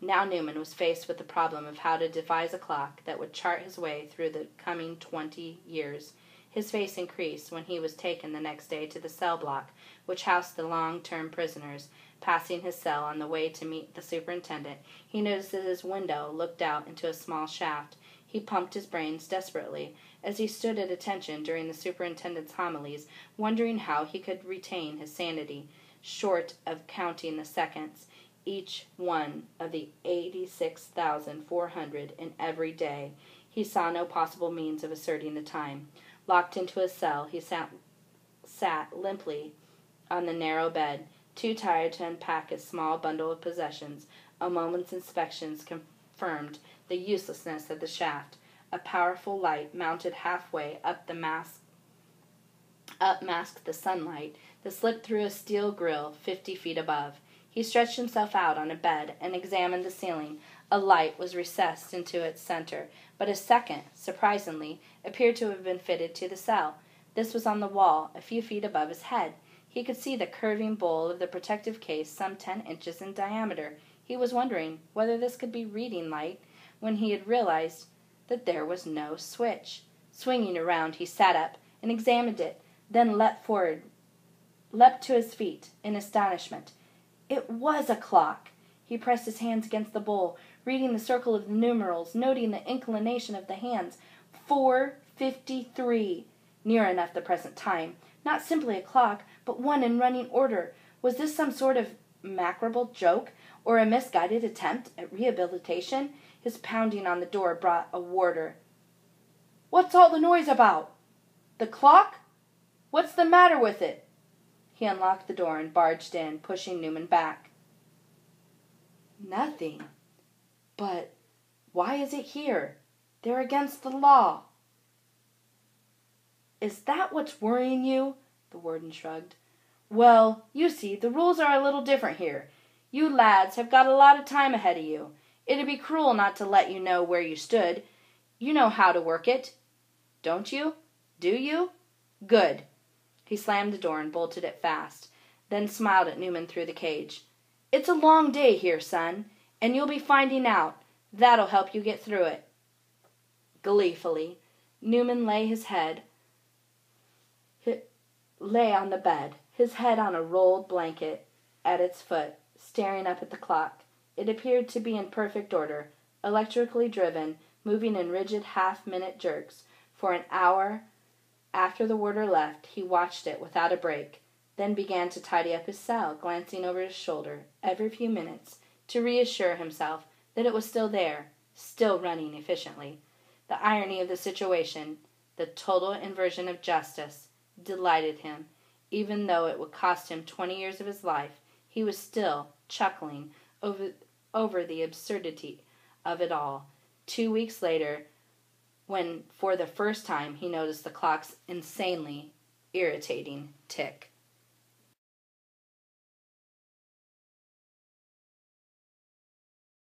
Now Newman was faced with the problem of how to devise a clock that would chart his way through the coming 20 years. His face increased when he was taken the next day to the cell block, which housed the long-term prisoners. Passing his cell on the way to meet the superintendent, he noticed that his window looked out into a small shaft. He pumped his brains desperately as he stood at attention during the superintendent's homilies, wondering how he could retain his sanity, short of counting the seconds, each one of the 86,400 in every day. He saw no possible means of asserting the time. Locked into his cell, he sat limply on the narrow bed, too tired to unpack his small bundle of possessions. A moment's inspection confirmed the uselessness of the shaft. A powerful light mounted halfway up masked the sunlight that slipped through a steel grill 50 feet above. He stretched himself out on a bed and examined the ceiling. A light was recessed into its center, but a second, surprisingly, appeared to have been fitted to the cell. This was on the wall, a few feet above his head. He could see the curving bowl of the protective case some 10 inches in diameter. He was wondering whether this could be reading light when he had realized that there was no switch. Swinging around, he sat up and examined it, then leapt to his feet in astonishment. It was a clock. He pressed his hands against the bowl, reading the circle of the numerals, noting the inclination of the hands. 4:53. Near enough the present time. Not simply a clock, but one in running order. Was this some sort of macabre joke, or a misguided attempt at rehabilitation? His pounding on the door brought a warder. "What's all the noise about? The clock? What's the matter with it?" He unlocked the door and barged in, pushing Newman back. "Nothing. But why is it here? They're against the law." "Is that what's worrying you?" The warden shrugged. "Well, you see, the rules are a little different here. You lads have got a lot of time ahead of you. It'd be cruel not to let you know where you stood. You know how to work it. Don't you? Do you? Good." He slammed the door and bolted it fast, then smiled at Newman through the cage. "It's a long day here, son, and you'll be finding out. That'll help you get through it." Gleefully, Newman lay on the bed, his head on a rolled blanket at its foot, staring up at the clock. It appeared to be in perfect order, electrically driven, moving in rigid half-minute jerks. For an hour after the warder left, he watched it without a break, then began to tidy up his cell, glancing over his shoulder every few minutes to reassure himself that it was still there, still running efficiently. The irony of the situation, the total inversion of justice, delighted him. Even though it would cost him 20 years of his life, he was still chuckling over the absurdity of it all. 2 weeks later, when for the first time he noticed the clock's insanely irritating tick.